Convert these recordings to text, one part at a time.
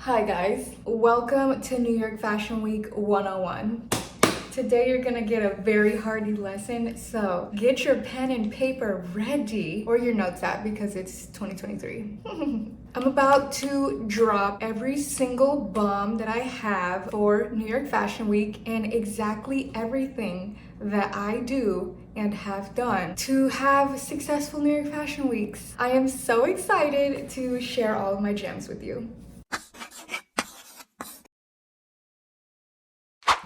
Hi guys, welcome to New York Fashion Week 101. Today you're gonna get a very hardy lesson, so get your pen and paper ready, or your notes app because it's 2023. I'm about to drop every single bomb that I have for New York Fashion Week and exactly everything that I do and have done to have successful New York Fashion Weeks. I am so excited to share all of my gems with you.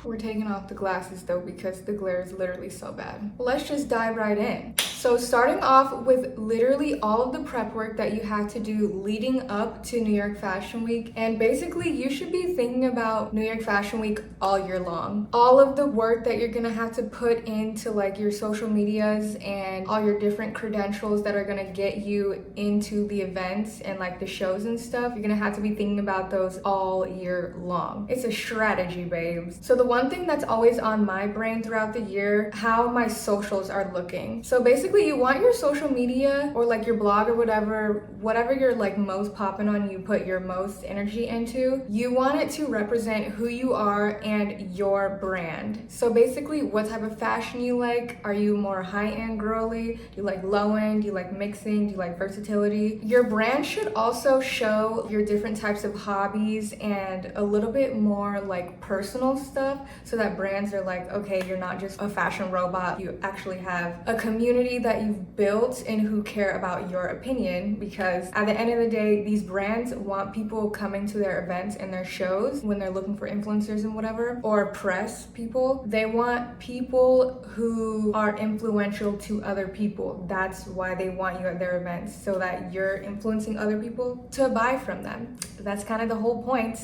We're taking off the glasses though because the glare is literally so bad. Let's just dive right in. So starting off with literally all of the prep work that you have to do leading up to New York Fashion Week. And basically you should be thinking about New York Fashion Week all year long. All of the work that you're gonna have to put into like your social medias and all your different credentials that are gonna get you into the events and like the shows and stuff, you're gonna have to be thinking about those all year long. It's a strategy, babes. So the one thing that's always on my brain throughout the year, how my socials are looking. So basically you want your social media or like your blog or whatever you're like most popping on, you put your most energy into, you want it to represent who you are and your brand. So basically what type of fashion you like. Are you more high-end girly? Do you like low-end? Do you like mixing? Do you like versatility? Your brand should also show your different types of hobbies and a little bit more like personal stuff, so that brands are like, okay, you're not just a fashion robot, you actually have a community that you've built and who care about your opinion. Because at the end of the day, these brands want people coming to their events and their shows when they're looking for influencers and whatever, or press people. They want people who are influential to other people. That's why they want you at their events, so that you're influencing other people to buy from them. That's kind of the whole point,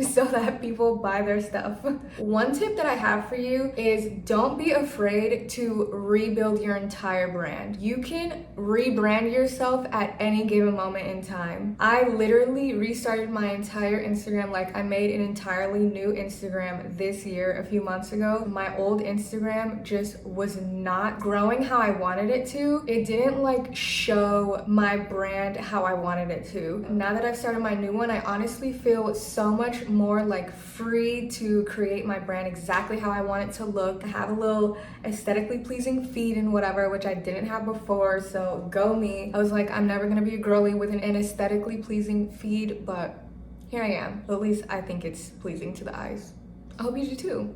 so that people buy their stuff. One tip that I have for you is don't be afraid to rebuild your entire brand. You can rebrand yourself at any given moment in time. I literally restarted my entire Instagram. Like, I made an entirely new Instagram this year, a few months ago. My old Instagram just was not growing how I wanted it to. It didn't like show my brand how I wanted it to. Now that I've started my new one, I honestly feel so much more like free to create my brand exactly how I want it to look. I have a little aesthetically pleasing feed and whatever, which I didn't have before, so go me. I was like, I'm never gonna be a girly with an aesthetically pleasing feed, but here I am. At least I think it's pleasing to the eyes. I hope you do too.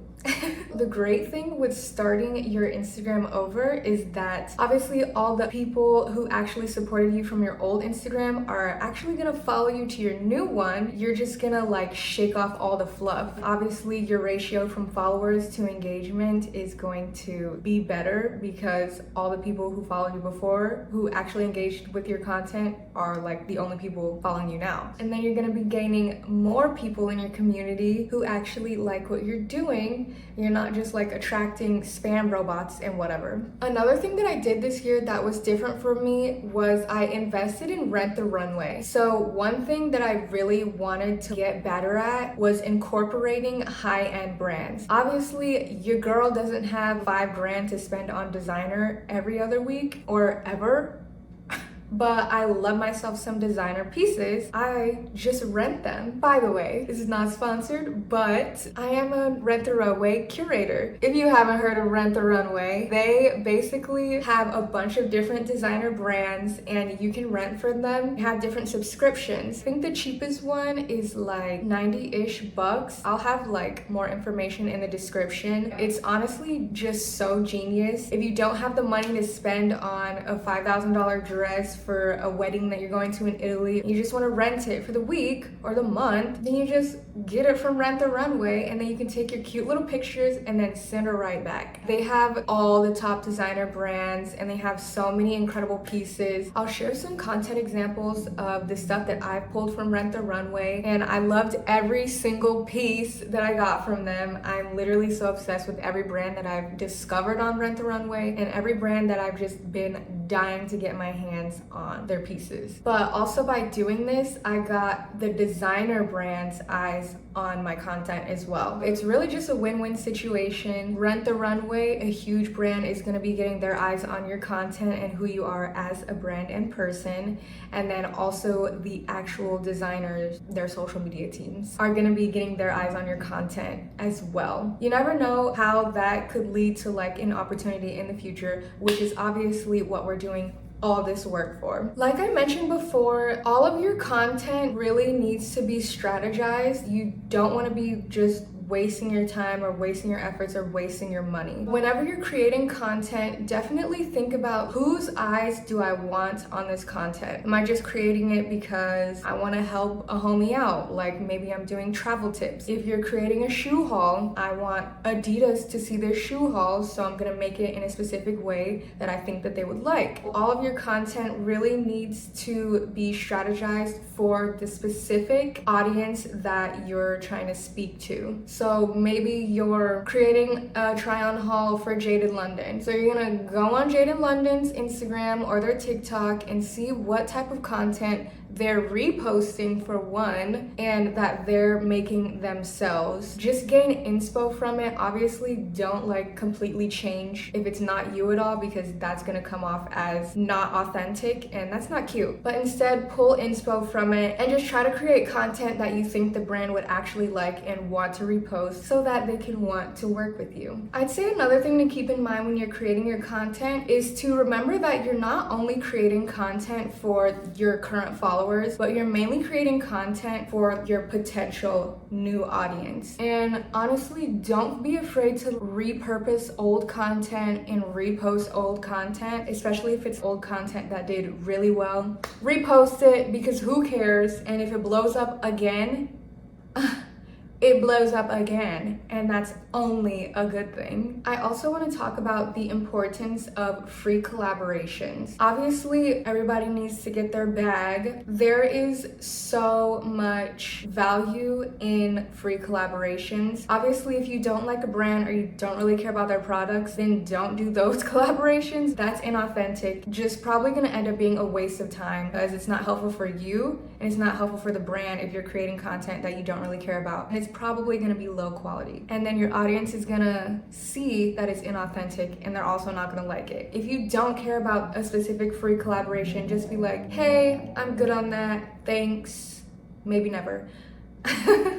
The great thing with starting your Instagram over is that obviously all the people who actually supported you from your old Instagram are actually gonna follow you to your new one. You're just gonna like shake off all the fluff. Obviously your ratio from followers to engagement is going to be better because all the people who followed you before who actually engaged with your content are like the only people following you now. And then you're gonna be gaining more people in your community who actually like what you're doing. You're not just like attracting spam robots and whatever. Another thing that I did this year that was different for me was I invested in Rent the Runway. So one thing that I really wanted to get better at was incorporating high-end brands. Obviously, your girl doesn't have $5 grand to spend on designer every other week or ever. But I love myself some designer pieces. I just rent them. By the way, this is not sponsored, but I am a Rent the Runway curator. If you haven't heard of Rent the Runway, they basically have a bunch of different designer brands and you can rent from them. You have different subscriptions. I think the cheapest one is like 90-ish bucks. I'll have like more information in the description. It's honestly just so genius. If you don't have the money to spend on a $5,000 dress for a wedding that you're going to in Italy, you just want to rent it for the week or the month, then you just get it from Rent the Runway and then you can take your cute little pictures and then send her right back. They have all the top designer brands and they have so many incredible pieces. I'll share some content examples of the stuff that I've pulled from Rent the Runway, and I loved every single piece that I got from them. I'm literally so obsessed with every brand that I've discovered on Rent the Runway and every brand that I've just been dying to get my hands on their pieces. But also by doing this, I got the designer brand's eyes on my content as well. It's really just a win-win situation. Rent the Runway, a huge brand, is going to be getting their eyes on your content and who you are as a brand and person. And then also the actual designers, their social media teams, are going to be getting their eyes on your content as well. You never know how that could lead to like an opportunity in the future, which is obviously what we're doing all this work for. Like I mentioned before, all of your content really needs to be strategized. You don't want to be just wasting your time or wasting your efforts or wasting your money. Whenever you're creating content, definitely think about whose eyes do I want on this content? Am I just creating it because I want to help a homie out? Like maybe I'm doing travel tips. If you're creating a shoe haul, I want Adidas to see their shoe haul, so I'm gonna make it in a specific way that I think that they would like. All of your content really needs to be strategized for the specific audience that you're trying to speak to. So maybe you're creating a try-on haul for Jaded London. So you're gonna go on Jaded London's Instagram or their TikTok and see what type of content they're reposting for one, and that they're making themselves. Just gain inspo from it. Obviously, don't like completely change if it's not you at all, because that's gonna come off as not authentic and that's not cute. But instead, pull inspo from it and just try to create content that you think the brand would actually like and want to repost so that they can want to work with you. I'd say another thing to keep in mind when you're creating your content is to remember that you're not only creating content for your current followers, but you're mainly creating content for your potential new audience. And honestly, don't be afraid to repurpose old content and repost old content, especially if it's old content that did really well. Repost it, because who cares? And if it blows up again, it blows up again, and that's only a good thing. I also want to talk about the importance of free collaborations. Obviously, everybody needs to get their bag. There is so much value in free collaborations. Obviously, if you don't like a brand or you don't really care about their products, then don't do those collaborations. That's inauthentic. Just probably gonna end up being a waste of time, because it's not helpful for you and it's not helpful for the brand if you're creating content that you don't really care about. And it's probably gonna be low quality. And then your audience is gonna see that it's inauthentic and they're also not gonna like it. If you don't care about a specific free collaboration, just be like, hey, I'm good on that, thanks, maybe never.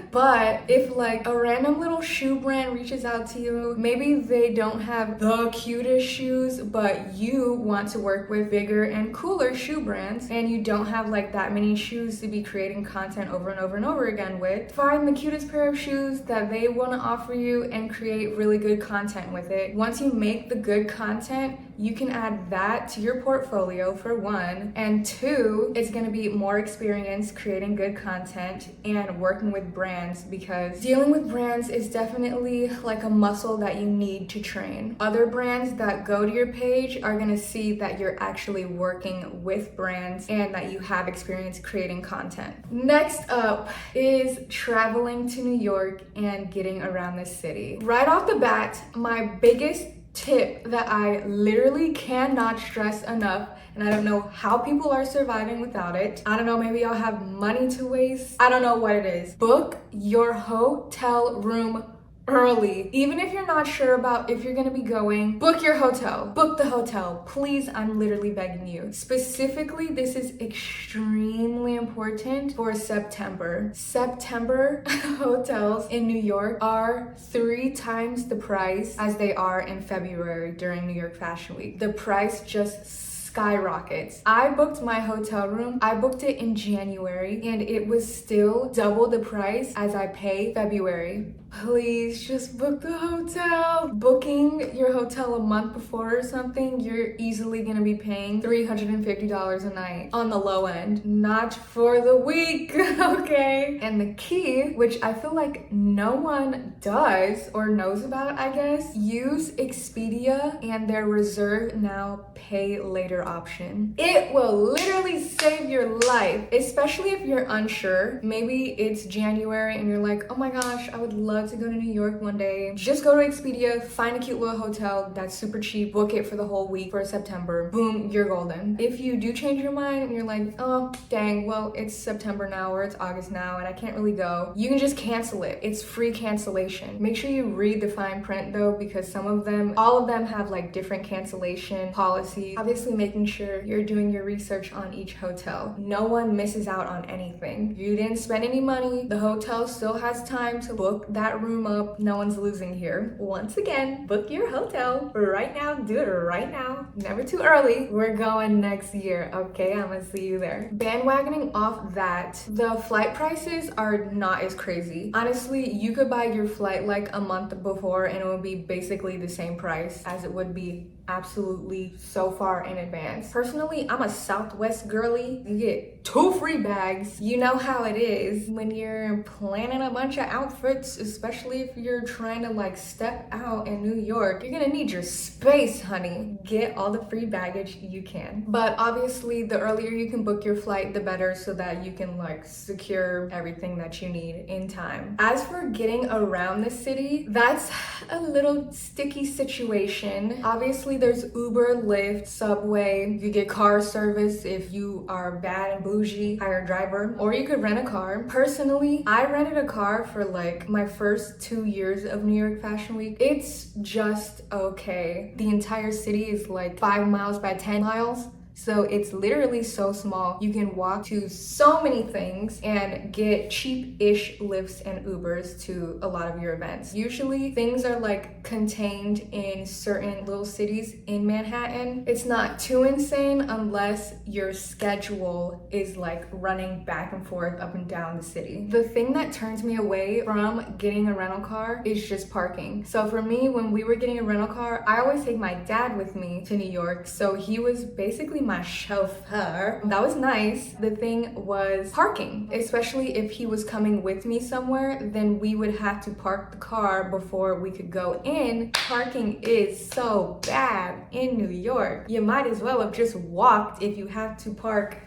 But if like a random little shoe brand reaches out to you, maybe they don't have the cutest shoes, but you want to work with bigger and cooler shoe brands, and you don't have like that many shoes to be creating content over and over and over again with, find the cutest pair of shoes that they want to offer you and create really good content with it. Once you make the good content, you can add that to your portfolio for one, and two, it's going to be more experience creating good content and working with brands, because dealing with brands is definitely like a muscle that you need to train. Other brands that go to your page are going to see that you're actually working with brands and that you have experience creating content. Next up is traveling to New York and getting around the city. Right off the bat, my biggest tip that I literally cannot stress enough, and I don't know how people are surviving without it. I don't know, maybe y'all have money to waste. I don't know what it is. Book your hotel room early. Even if you're not sure about if you're gonna be going, book your hotel. Book the hotel. Please, I'm literally begging you. Specifically, this is extremely important for September. September hotels in New York are 3 times the price as they are in February during New York Fashion Week. The price just skyrockets. I booked my hotel room. I booked it in January and it was still double the price as I pay February. Please just book the hotel. Booking your hotel a month before or something, you're easily gonna be paying $350 a night on the low end. Not for the week, okay? And the key, which I feel like no one does or knows about, I guess, use Expedia and their Reserve Now Pay Later option. It will literally save your life, especially if you're unsure. Maybe it's January and you're like, oh my gosh, I would love love to go to New York one day, just go to Expedia, find a cute little hotel that's super cheap, book it for the whole week for September. Boom, you're golden. If you do change your mind and you're like, oh, dang, well, it's September now or it's August now and I can't really go, you can just cancel it. It's free cancellation. Make sure you read the fine print though, because all of them have like different cancellation policies. Obviously making sure you're doing your research on each hotel. No one misses out on anything. You didn't spend any money. The hotel still has time to book that room up. No one's losing here. Once again, book your hotel right now. Do it right now. Never too early. We're going next year, okay? I'm gonna see you there. Bandwagoning off that, the flight prices are not as crazy. Honestly, you could buy your flight like a month before and it would be basically the same price as it would be absolutely so far in advance. Personally, I'm a Southwest girly. You get 2 free bags. You know how it is when you're planning a bunch of outfits, especially if you're trying to like step out in New York. You're gonna need your space, honey. Get all the free baggage you can. But obviously, the earlier you can book your flight, the better, so that you can like secure everything that you need in time. As for getting around the city, that's a little sticky situation. Obviously, there's Uber, Lyft, Subway. You get car service if you are bad and bougie, hire a driver, or you could rent a car. Personally, I rented a car for like my first 2 years of New York Fashion Week. It's just okay. The entire city is like 5 miles by 10 miles. So it's literally so small. You can walk to so many things and get cheap-ish Lyfts and Ubers to a lot of your events. Usually things are like contained in certain little cities in Manhattan. It's not too insane unless your schedule is like running back and forth up and down the city. The thing that turns me away from getting a rental car is just parking. So for me, when we were getting a rental car, I always take my dad with me to New York. So he was basically my chauffeur. That was nice. The thing was parking, especially if he was coming with me somewhere, then we would have to park the car before we could go in. Parking is so bad in New York. You might as well have just walked if you have to park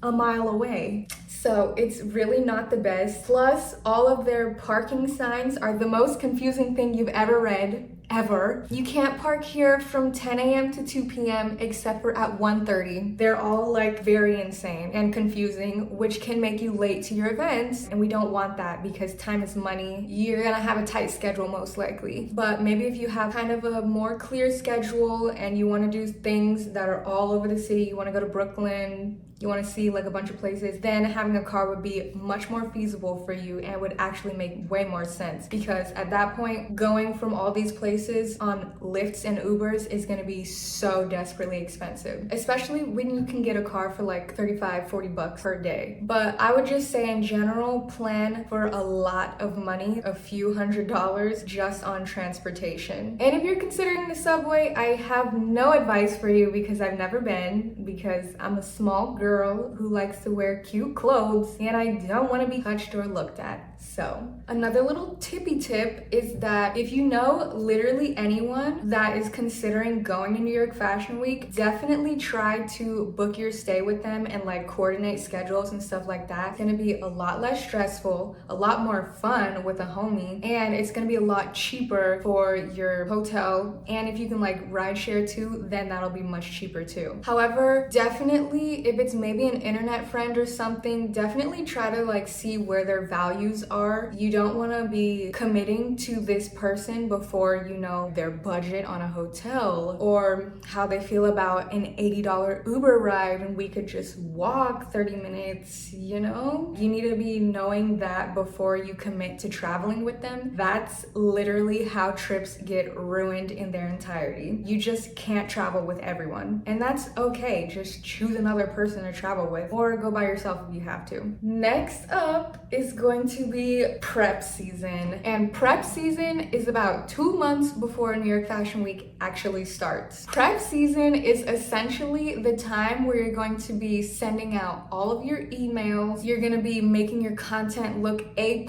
a mile away. So it's really not the best. Plus, all of their parking signs are the most confusing thing you've ever read. Ever. You can't park here from 10 a.m. to 2 p.m. except for at 1:30. They're all like very insane and confusing, which can make you late to your events. And we don't want that because time is money. You're gonna have a tight schedule most likely. But maybe if you have kind of a more clear schedule and you wanna do things that are all over the city, you wanna go to Brooklyn, you want to see like a bunch of places, then having a car would be much more feasible for you and would actually make way more sense, because at that point, going from all these places on Lyfts and Ubers is going to be so desperately expensive, especially when you can get a car for like 35, 40 bucks per day. But I would just say in general, plan for a lot of money, a few $100s just on transportation. And if you're considering the subway, I have no advice for you because I've never been, because I'm a small girl who likes to wear cute clothes and I don't want to be touched or looked at. So another little tippy tip is that if you know literally anyone that is considering going to New York Fashion Week, definitely try to book your stay with them and like coordinate schedules and stuff like that. It's gonna be a lot less stressful, a lot more fun with a homie, and it's gonna be a lot cheaper for your hotel. And if you can like ride share too, then that'll be much cheaper too. However, definitely if it's maybe an internet friend or something, definitely try to like see where their values are. You don't want to be committing to this person before you know their budget on a hotel or how they feel about an $80 Uber ride and we could just walk 30 minutes, you know? You need to be knowing that before you commit to traveling with them. That's literally how trips get ruined in their entirety. You just can't travel with everyone, and that's okay. Just choose another person to travel with or go by yourself if you have to. Next up is going to be prep season, and prep season is about 2 months before New York Fashion Week actually starts. Prep season is essentially the time where you're going to be sending out all of your emails. You're going to be making your content look A+++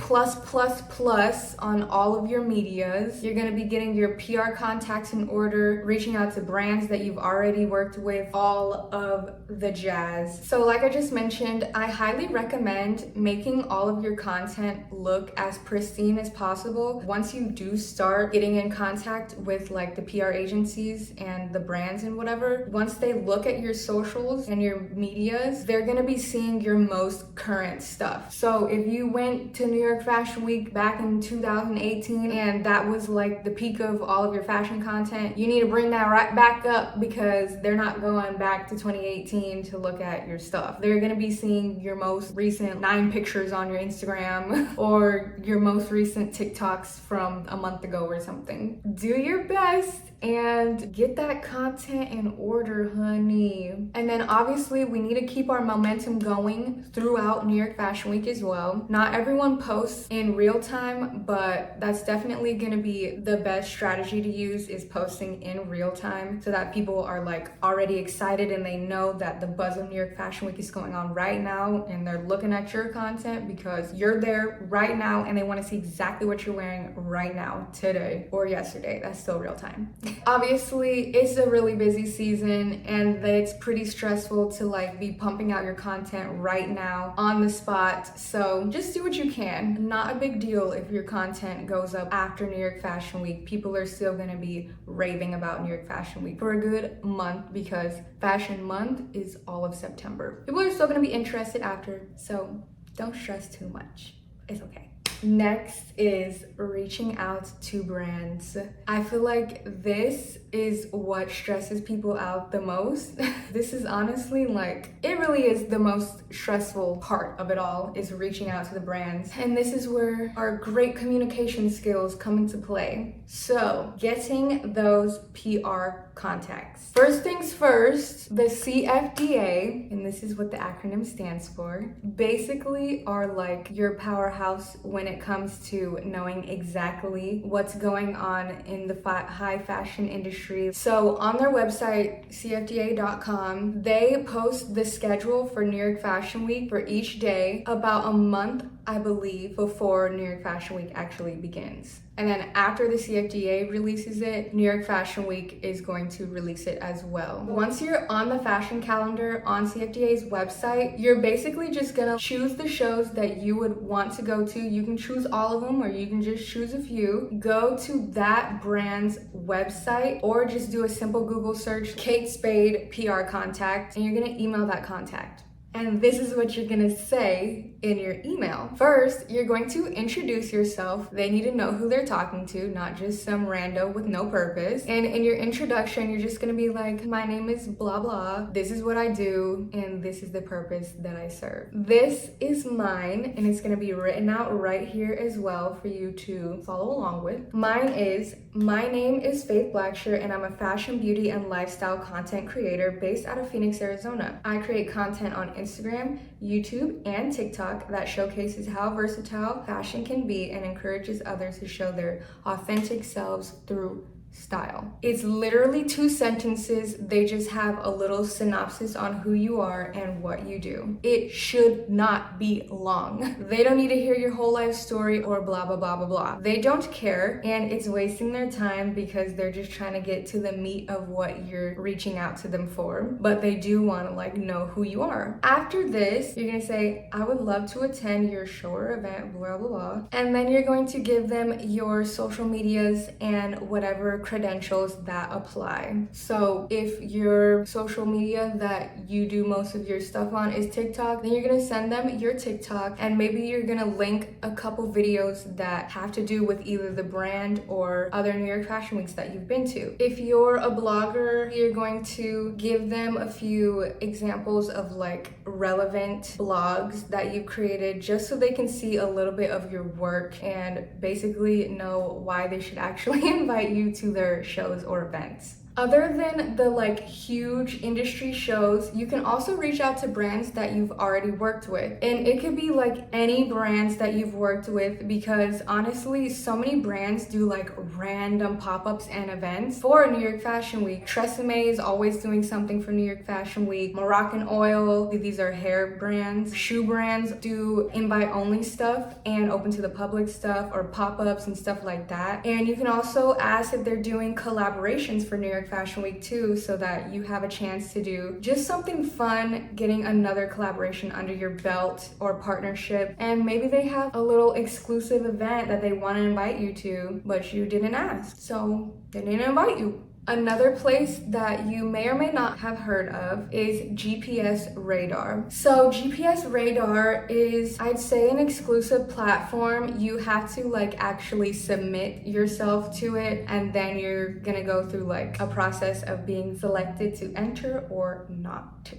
on all of your medias. You're going to be getting your PR contacts in order, reaching out to brands that you've already worked with, all of the jazz. So like I just mentioned, I highly recommend making all of your content content look as pristine as possible, once you do start getting in contact with like the PR agencies and the brands and whatever, once they look at your socials and your medias, they're gonna be seeing your most current stuff. So if you went to New York Fashion Week back in 2018 and that was like the peak of all of your fashion content, you need to bring that right back up, because they're not going back to 2018 to look at your stuff. They're gonna be seeing your most recent 9 pictures on your Instagram or your most recent TikToks from a month ago or something. Do your best and get that content in order, honey. And then obviously we need to keep our momentum going throughout New York Fashion Week as well. Not everyone posts in real time, but that's definitely gonna be the best strategy to use, is posting in real time, so that people are like already excited and they know that the buzz of New York Fashion Week is going on right now, and they're looking at your content because you're there right now and they want to see exactly what you're wearing right now, today or yesterday. That's still real time. Obviously, it's a really busy season and it's pretty stressful to like be pumping out your content right now on the spot. So just do what you can. Not a big deal if your content goes up after New York Fashion Week. People are still gonna be raving about New York Fashion Week for a good month, because Fashion Month is all of September. People are still gonna be interested after, so don't stress too much. It's okay. Next is reaching out to brands. I feel like this is what stresses people out the most. This is honestly like, it really is the most stressful part of it all, is reaching out to the brands. And this is where our great communication skills come into play. So getting those PR contacts. First things first, the CFDA, and this is what the acronym stands for, basically are like your powerhouse when it comes to knowing exactly what's going on in the high fashion industry. So on their website, cfda.com, they post the schedule for New York Fashion Week for each day about a month, I believe, before New York Fashion Week actually begins. And then after the CFDA releases it, New York Fashion Week is going to release it as well. Once you're on the fashion calendar on CFDA's website, you're basically just gonna choose the shows that you would want to go to. You can choose all of them or you can just choose a few. Go to that brand's website or just do a simple Google search, Kate Spade PR contact, and you're gonna email that contact. And this is what you're gonna say in your email. First, you're going to introduce yourself. They need to know who they're talking to, not just some rando with no purpose. And in your introduction, you're just gonna be like, my name is blah blah, this is what I do, and this is the purpose that I serve. This is mine, and it's gonna be written out right here as well for you to follow along with. Mine is, my name is Faith Blackshear, and I'm a fashion, beauty, and lifestyle content creator based out of Phoenix, Arizona. I create content on Instagram, YouTube, and TikTok that showcases how versatile fashion can be and encourages others to show their authentic selves through style. It's literally 2 sentences. They just have a little synopsis on who you are and what you do. It should not be long. They don't need to hear your whole life story or blah blah blah blah blah. They don't care, and it's wasting their time because they're just trying to get to the meat of what you're reaching out to them for, but they do want to like know who you are. After this, you're gonna say, I would love to attend your show or event, blah blah blah, and then you're going to give them your social medias and whatever credentials that apply. So if your social media that you do most of your stuff on is TikTok, then you're gonna send them your TikTok, and maybe you're gonna link a couple videos that have to do with either the brand or other New York Fashion Weeks that you've been to. If you're a blogger, you're going to give them a few examples of like relevant blogs that you've created, just so they can see a little bit of your work and basically know why they should actually invite you to their shows or events. Other than the like huge industry shows, you can also reach out to brands that you've already worked with. And it could be like any brands that you've worked with, because honestly, so many brands do like random pop-ups and events for New York Fashion Week. Tresemme is always doing something for New York Fashion Week. Moroccan Oil, these are hair brands. Shoe brands do invite only stuff and open to the public stuff or pop-ups and stuff like that. And you can also ask if they're doing collaborations for New York York Fashion Week too, so that you have a chance to do just something fun, getting another collaboration under your belt or partnership. And maybe they have a little exclusive event that they want to invite you to, but you didn't ask, so they didn't invite you. Another place that you may or may not have heard of is GPS Radar. So GPS Radar is, I'd say, an exclusive platform. You have to like actually submit yourself to it, and then you're gonna go through like a process of being selected to enter or not.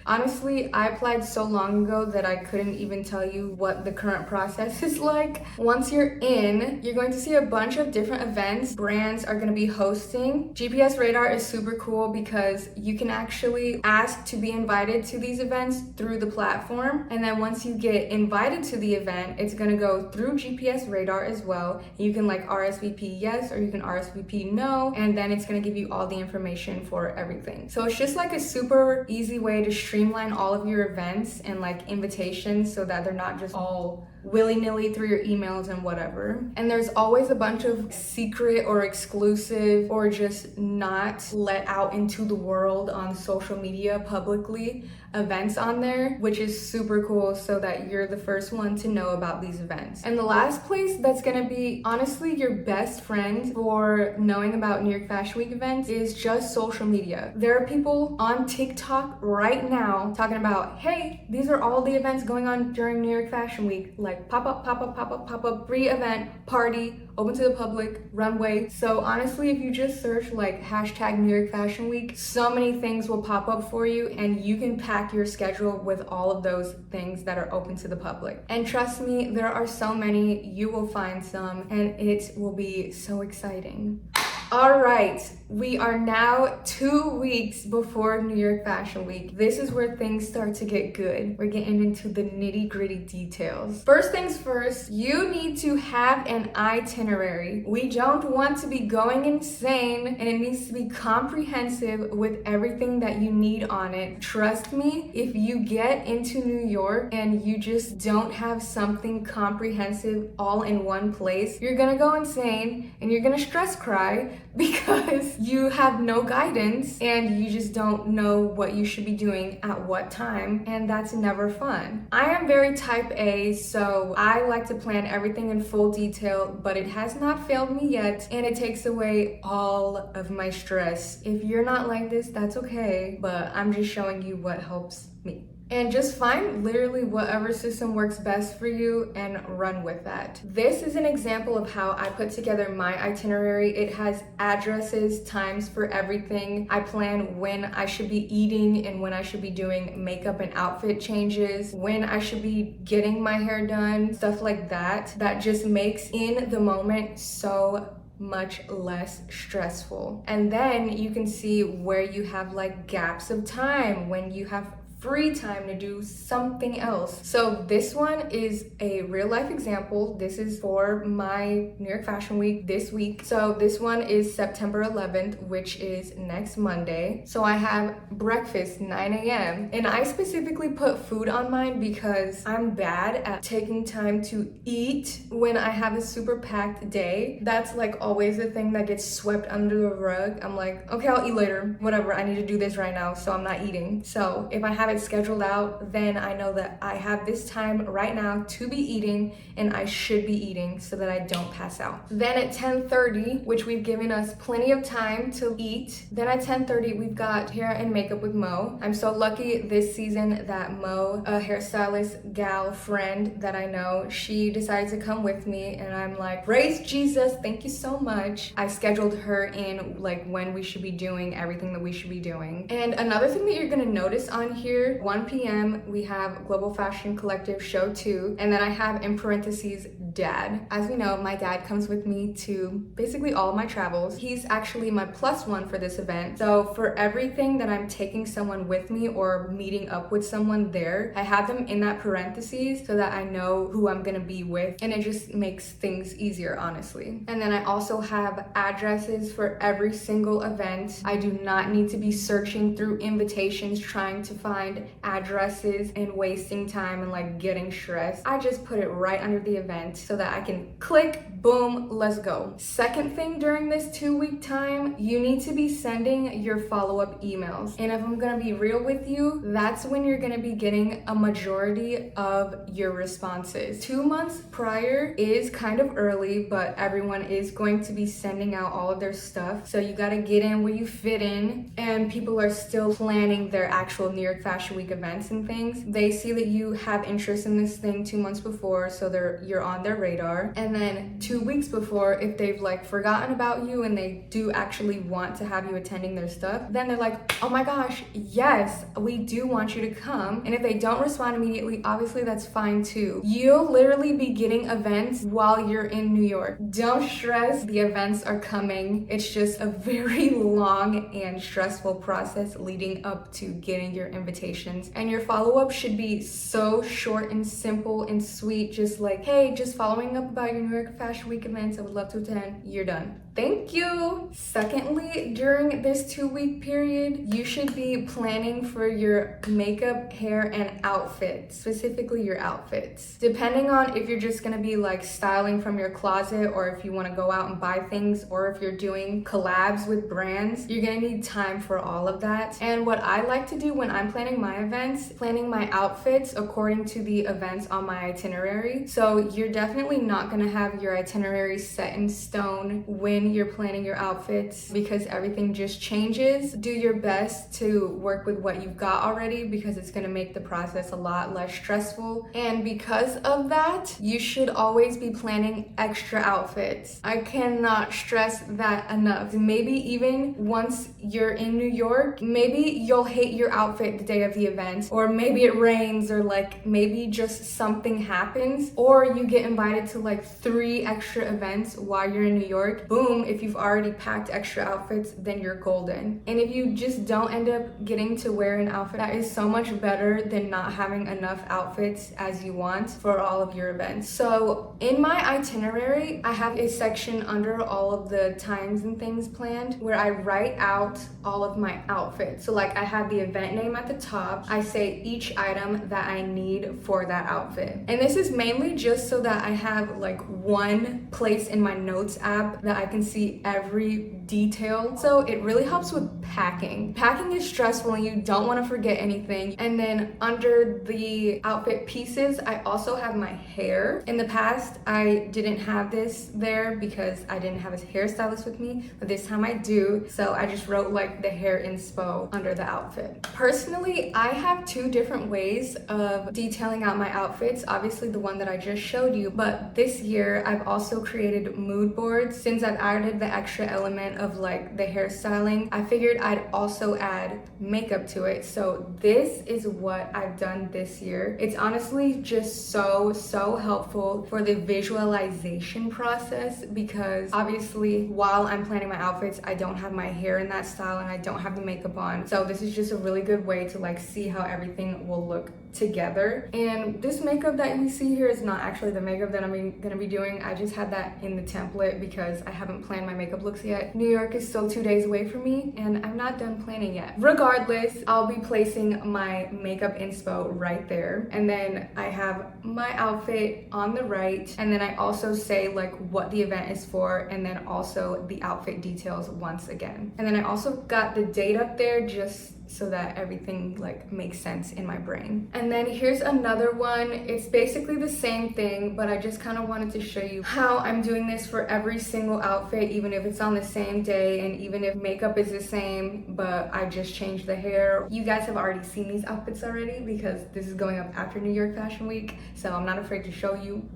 Honestly, I applied so long ago that I couldn't even tell you what the current process is like. Once you're in, you're going to see a bunch of different events brands are going to be hosting. GPS Radar is super cool because you can actually ask to be invited to these events through the platform. And then once you get invited to the event, it's going to go through GPS Radar as well. You can like RSVP yes, or you can RSVP no, and then it's going to give you all the information for everything. So it's just like a super easy way to streamline all of your events and like invitations so that they're not just all willy-nilly through your emails and whatever. And there's always a bunch of secret or exclusive or just not let out into the world on social media publicly events on there, which is super cool, so that you're the first one to know about these events. And the last place that's gonna be honestly your best friend for knowing about New York Fashion Week events is just social media. There are people on TikTok right now talking about, hey, these are all the events going on during New York Fashion Week, like pop up, free event, party, open to the public, runway. So honestly, if you just search like hashtag New York Fashion Week, so many things will pop up for you, and you can pack your schedule with all of those things that are open to the public. And trust me, there are so many, you will find some, and it will be so exciting. All right, we are now 2 weeks before New York Fashion Week. This is where things start to get good. We're getting into the nitty-gritty details. First things first, you need to have an itinerary. We don't want to be going insane, and it needs to be comprehensive with everything that you need on it. Trust me, if you get into New York and you just don't have something comprehensive all in one place, you're gonna go insane and you're gonna stress cry because you have no guidance and you just don't know what you should be doing at what time, and that's never fun. I am very type A, so I like to plan everything in full detail, but it has not failed me yet, and it takes away all of my stress. If you're not like this, that's okay, but I'm just showing you what helps me. And just find literally whatever system works best for you and run with that. This is an example of how I put together my itinerary. It has addresses, times for everything. I plan when I should be eating and when I should be doing makeup and outfit changes, when I should be getting my hair done, stuff like that. That just makes in the moment so much less stressful. And then you can see where you have like gaps of time, when you have free time to do something else. So this one is a real life example. This is for my New York Fashion Week this week. So this one is September 11th, which is next Monday. So I have breakfast 9 a.m. and I specifically put food on mine because I'm bad at taking time to eat when I have a super packed day. That's like always the thing that gets swept under the rug. I'm like, okay, I'll eat later, whatever, I need to do this right now, so I'm not eating. So if I have it scheduled out, then I know that I have this time right now to be eating, and I should be eating so that I don't pass out. Then at 10:30, which we've given us plenty of time to eat, then at 10:30 we've got hair and makeup with Mo. I'm so lucky this season that Mo, a hairstylist gal friend that I know, she decided to come with me, and I'm like, praise Jesus, thank you so much. I scheduled her in like when we should be doing everything that we should be doing. And another thing that you're gonna notice on here, 1 p.m. we have Global Fashion Collective Show 2, and then I have in parentheses dad. As we know, my dad comes with me to basically all of my travels. He's actually my +1 for this event. So for everything that I'm taking someone with me or meeting up with someone there, I have them in that parentheses so that I know who I'm gonna be with, and it just makes things easier, honestly. And then I also have addresses for every single event. I do not need to be searching through invitations trying to find find addresses and wasting time and like getting stressed. I just put it right under the event so that I can click, boom, let's go. Second thing during this 2-week time, you need to be sending your follow-up emails. And if I'm gonna be real with you, that's when you're gonna be getting a majority of your responses. 2 months prior is kind of early, but everyone is going to be sending out all of their stuff. So you gotta get in where you fit in, and people are still planning their actual New York Fashion Week events and things. They see that you have interest in this thing 2 months before, so you're on their radar. And then 2 weeks before, if they've like forgotten about you and they do actually want to have you attending their stuff, then they're like, oh my gosh, yes, we do want you to come. And if they don't respond immediately, obviously that's fine too. You'll literally be getting events while you're in New York. Don't stress, the events are coming. It's just a very long and stressful process leading up to getting your invitations. And your follow-up should be so short and simple and sweet, just like, hey, just following up about your New York Fashion Week events, I would love to attend. You're done. Thank you. Secondly, during this 2-week period, you should be planning for your makeup, hair, and outfits, specifically your outfits. Depending on if you're just gonna be like styling from your closet, or if you wanna go out and buy things, or if you're doing collabs with brands, you're gonna need time for all of that. And what I like to do when I'm planning my events, planning my outfits according to the events on my itinerary. So you're definitely not gonna have your itinerary set in stone when you're planning your outfits, because everything just changes. Do your best to work with what you've got already, because it's gonna make the process a lot less stressful. And because of that, you should always be planning extra outfits. I cannot stress that enough. Maybe even once you're in New York, maybe you'll hate your outfit the day of the event, or maybe it rains, or like maybe just something happens, or you get invited to like 3 extra events while you're in New York. Boom, if you've already packed extra outfits, then you're golden. And if you just don't end up getting to wear an outfit, that is so much better than not having enough outfits as you want for all of your events. So in my itinerary, I have a section under all of the times and things planned where I write out all of my outfits. So like I have the event name at the top. I say each item that I need for that outfit. And this is mainly just so that I have like one place in my notes app that I can see every detail. So it really helps with packing. Packing is stressful and you don't want to forget anything. And then under the outfit pieces, I also have my hair. In the past, I didn't have this there because I didn't have a hairstylist with me, but this time I do. So I just wrote like the hair inspo under the outfit. Personally, I have 2 different ways of detailing out my outfits. Obviously the one that I just showed you, but this year I've also created mood boards. Since I've added the extra element of like the hairstyling, I figured I'd also add makeup to it. So this is what I've done this year. It's honestly just so helpful for the visualization process, because obviously while I'm planning my outfits, I don't have my hair in that style and I don't have the makeup on. So this is just a really good way to like see how everything will look together. And this makeup that you see here is not actually the makeup that I'm gonna be doing. I just had that in the template because I haven't planned my makeup looks yet. New York is still 2 days away from me and I'm not done planning yet. Regardless, I'll be placing my makeup inspo right there. And then I have my outfit on the right. And then I also say like what the event is for, and then also the outfit details once again. And then I also got the date up there just so that everything like makes sense in my brain. And then here's another one. It's basically the same thing, but I just kind of wanted to show you how I'm doing this for every single outfit, even if it's on the same day and even if makeup is the same, but I just changed the hair. You guys have already seen these outfits already because this is going up after New York Fashion Week, so I'm not afraid to show you.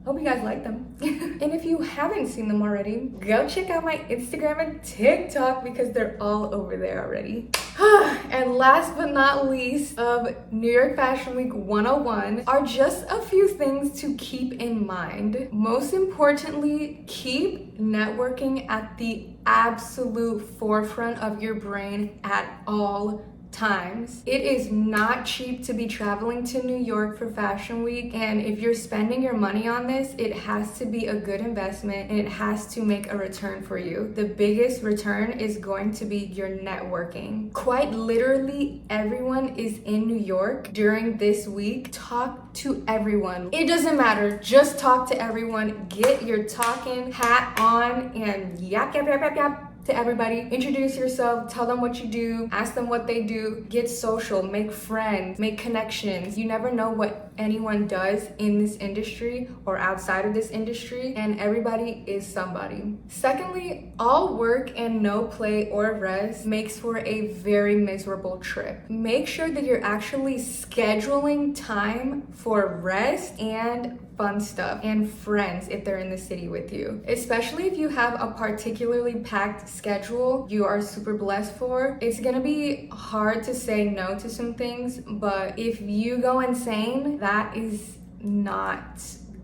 Hope you guys like them. And if you haven't seen them already, go check out my Instagram and TikTok because they're all over there already. And last but not least of New York Fashion Week 101 are just a few things to keep in mind. Most importantly, keep networking at the absolute forefront of your brain at all times. It is not cheap to be traveling to New York for Fashion Week, and if you're spending your money on this, it has to be a good investment and it has to make a return for you. The biggest return is going to be your networking. Quite literally, everyone is in New York during this week. Talk to everyone. It doesn't matter, just talk to everyone. Get your talking hat on and yap, yap, yap, yap, yap to everybody. Introduce yourself, tell them what you do, ask them what they do, get social, make friends, make connections. You never know what anyone does in this industry or outside of this industry, and everybody is somebody. Secondly, all work and no play or rest makes for a very miserable trip. Make sure that you're actually scheduling time for rest and fun stuff and friends if they're in the city with you. Especially if you have a particularly packed schedule you are super blessed for. It's gonna be hard to say no to some things, but if you go insane,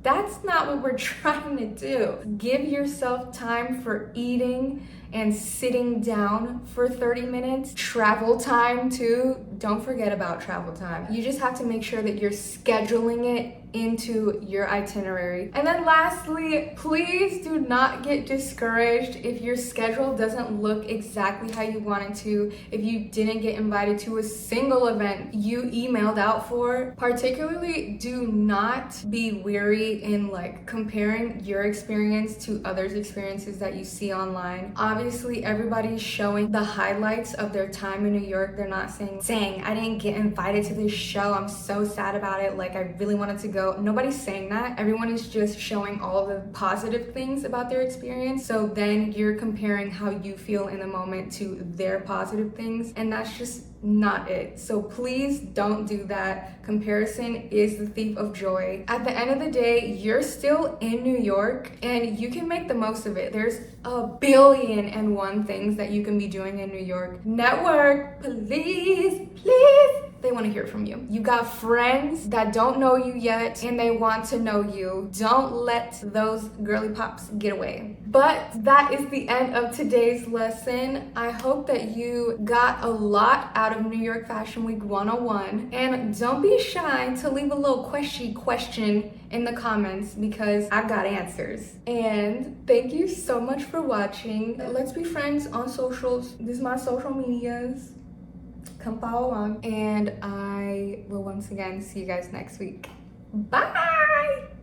that's not what we're trying to do. Give yourself time for eating and sitting down for 30 minutes. Travel time too. Don't forget about travel time. You just have to make sure that you're scheduling it into your itinerary. And then lastly, please do not get discouraged if your schedule doesn't look exactly how you want it to, if you didn't get invited to a single event you emailed out for. Particularly, do not be weary in comparing your experience to others' experiences that you see online. Obviously, everybody's showing the highlights of their time in New York. They're not saying, I didn't get invited to this show, I'm so sad about it, I really wanted to go. Nobody's saying that. Everyone is just showing all the positive things about their experience. So then you're comparing how you feel in the moment to their positive things, and that's just not it. So please don't do that. Comparison is the thief of joy. At the end of the day, you're still in New York and you can make the most of it. There's 1,000,001 things that you can be doing in New York. Network, please. They want to hear from you. You got friends that don't know you yet and they want to know you. Don't let those girly pops get away. But that is the end of today's lesson. I hope that you got a lot out of New York Fashion Week 101. And don't be shy to leave a little question in the comments because I've got answers. And thank you so much for watching. Let's be friends on socials. This is my social medias. Come follow along, and I will once again see you guys next week. Bye!